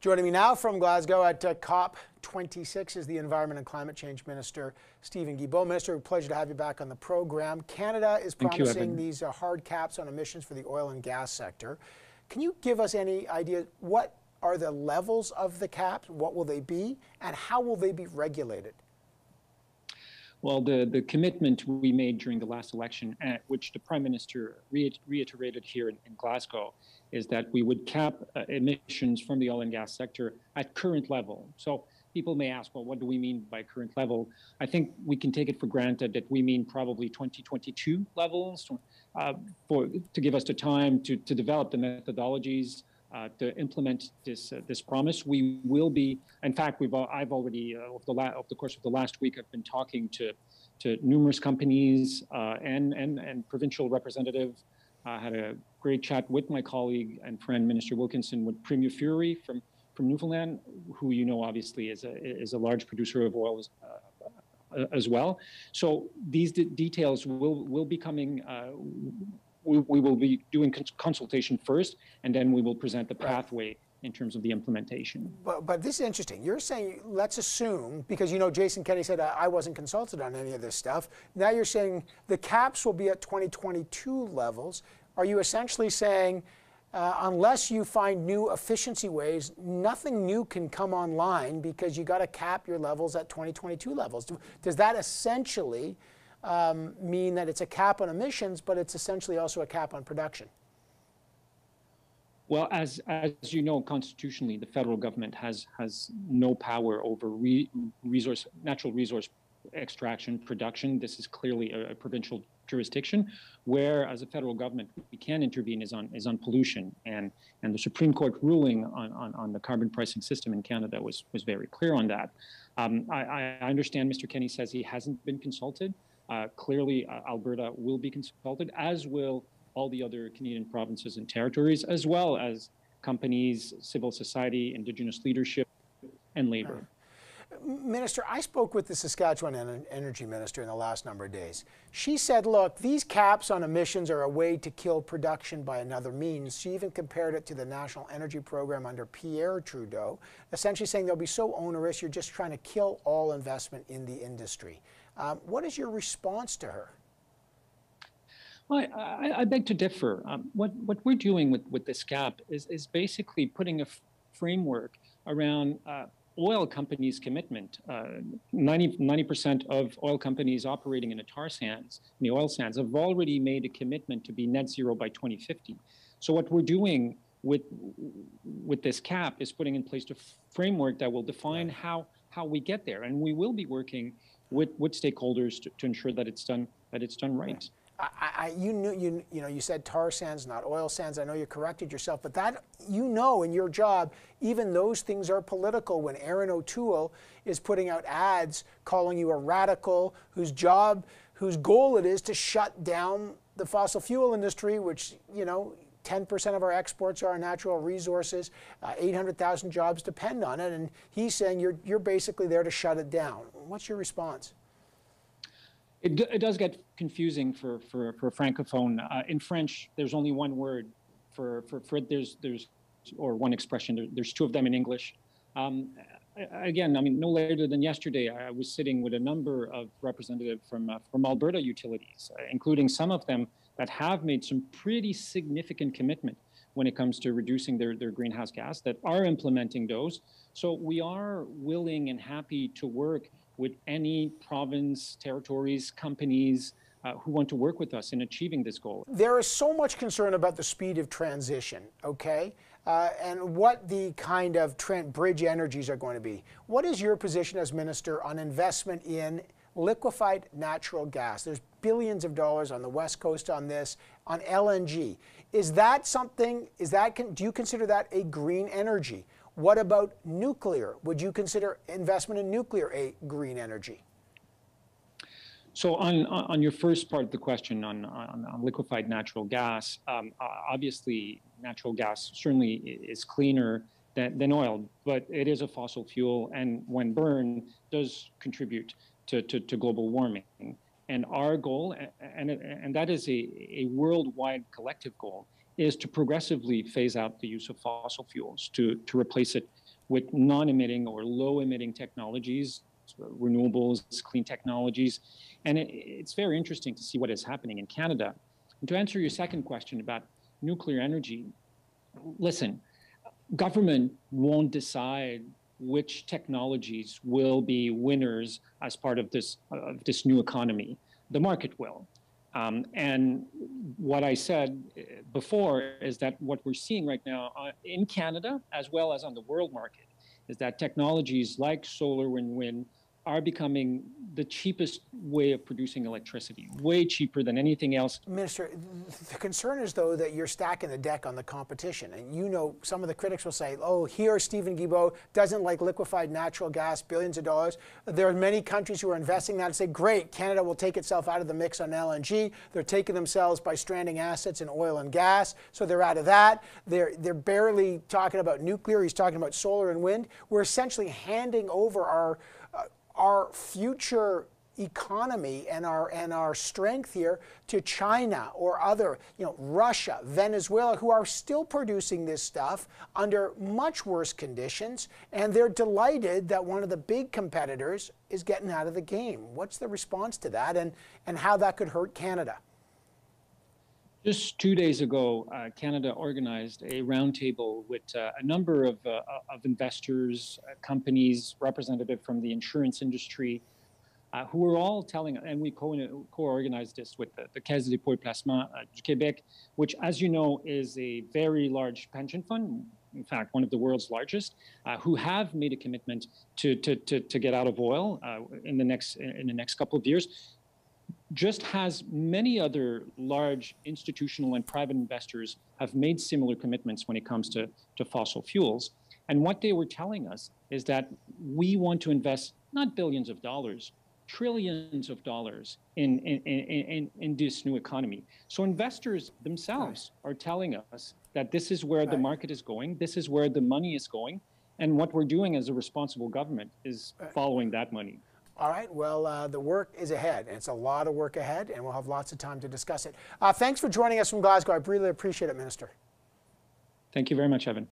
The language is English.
Joining me now from Glasgow at COP26 is the Environment and Climate Change Minister, Stephen Guilbeault. Minister, pleasure to have you back on the program. Canada is promising these hard caps on emissions for the oil and gas sector. Can you give us any idea what are the levels of the caps, what will they be, and how will they be regulated? Well, the commitment we made during the last election, which the Prime Minister reiterated here in Glasgow, is that we would cap emissions from the oil and gas sector at current level. So people may ask, well, what do we mean by current level? I think we can take it for granted that we mean probably 2022 levels to give us the time to develop the methodologies to implement this promise. We will be, in fact, I've already over the course of the last week, I've been talking to numerous companies and provincial representatives. I had a great chat with my colleague and friend Minister Wilkinson with Premier Fury from Newfoundland, who you know obviously is a large producer of oil as well. So these details will be coming. We will be doing consultation first, and then we will present the pathway in terms of the implementation. But this is interesting. You're saying, let's assume, because you know Jason Kenney said I wasn't consulted on any of this stuff. Now you're saying the caps will be at 2022 levels. Are you essentially saying, unless you find new efficiency ways, nothing new can come online because you got to cap your levels at 2022 levels? Does that essentially mean that it's a cap on emissions, but it's essentially also a cap on production? Well, as you know, constitutionally, the federal government has no power over natural resource extraction, production. This is clearly a provincial jurisdiction, where as a federal government we can intervene is on pollution, and the Supreme Court ruling on the carbon pricing system in Canada was very clear on that. I understand Mr. Kenney says he hasn't been consulted. Clearly, Alberta will be consulted, as will all the other Canadian provinces and territories, as well as companies, civil society, Indigenous leadership, and labor. Minister, I spoke with the Saskatchewan Energy Minister in the last number of days. She said, look, these caps on emissions are a way to kill production by another means. She even compared it to the National Energy Program under Pierre Trudeau, essentially saying they'll be so onerous, you're just trying to kill all investment in the industry. What is your response to her? Well, I beg to differ. What we're doing with this cap is basically putting a framework around oil companies' commitment. 90% of oil companies operating in the tar sands, in the oil sands, have already made a commitment to be net zero by 2050. So what we're doing with this cap is putting in place a framework that will define how we get there, and we will be working with stakeholders to ensure that it's done right. You said tar sands, not oil sands. I know you corrected yourself, but that, you know, in your job, even those things are political. When Aaron O'Toole is putting out ads calling you a radical whose goal it is to shut down the fossil fuel industry, which, you know, 10% of our exports are natural resources, 800,000 jobs depend on it, and he's saying you're basically there to shut it down. What's your response? It does get confusing for a francophone. In French, there's only one word for there's or one expression. There's two of them in English. Again, I mean, no later than yesterday, I was sitting with a number of representatives from Alberta utilities, including some of them that have made some pretty significant commitment when it comes to reducing their greenhouse gas, that are implementing those. So we are willing and happy to work with any province, territories, companies who want to work with us in achieving this goal. There is so much concern about the speed of transition, okay? And what the kind of bridge energies are going to be. What is your position as minister on investment in liquefied natural gas? There's billions of dollars on the West Coast on this, on LNG. Is that something, do you consider that a green energy? What about nuclear? Would you consider investment in nuclear a green energy? So on your first part of the question on liquefied natural gas, obviously natural gas certainly is cleaner than oil, but it is a fossil fuel, and when burned does contribute to global warming. And our goal, and that is a worldwide collective goal, is to progressively phase out the use of fossil fuels to replace it with non-emitting or low-emitting technologies, renewables, clean technologies. And it's very interesting to see what is happening in Canada. And to answer your second question about nuclear energy, listen, government won't decide which technologies will be winners as part of this new economy. The market will. And what I said before is that what we're seeing right now in Canada, as well as on the world market, is that technologies like solar and wind are becoming the cheapest way of producing electricity, way cheaper than anything else. Minister, the concern is, though, that you're stacking the deck on the competition. And you know, some of the critics will say, oh, here Stephen Guilbeault doesn't like liquefied natural gas, billions of dollars. There are many countries who are investing that and say, great, Canada will take itself out of the mix on LNG. They're taking themselves by stranding assets in oil and gas, so they're out of that. They're barely talking about nuclear. He's talking about solar and wind. We're essentially handing over our future economy and our strength here to China or other, Russia, Venezuela, who are still producing this stuff under much worse conditions, and they're delighted that one of the big competitors is getting out of the game. What's the response to that, and how that could hurt Canada? Just 2 days ago, Canada organized a roundtable with a number of investors, companies, representatives from the insurance industry, who were all telling, and we co-organized this with the Caisse de dépôt et placement du Québec, which, as you know, is a very large pension fund, in fact, one of the world's largest, who have made a commitment to get out of oil in the next couple of years. Just as many other large institutional and private investors have made similar commitments when it comes to fossil fuels. And what they were telling us is that we want to invest not billions of dollars, trillions of dollars in this new economy. So investors themselves are telling us that this is where the market is going, this is where the money is going, and what we're doing as a responsible government is following that money. All right, well, the work is ahead, and it's a lot of work ahead, and we'll have lots of time to discuss it. Thanks for joining us from Glasgow. I really appreciate it, Minister. Thank you very much, Evan.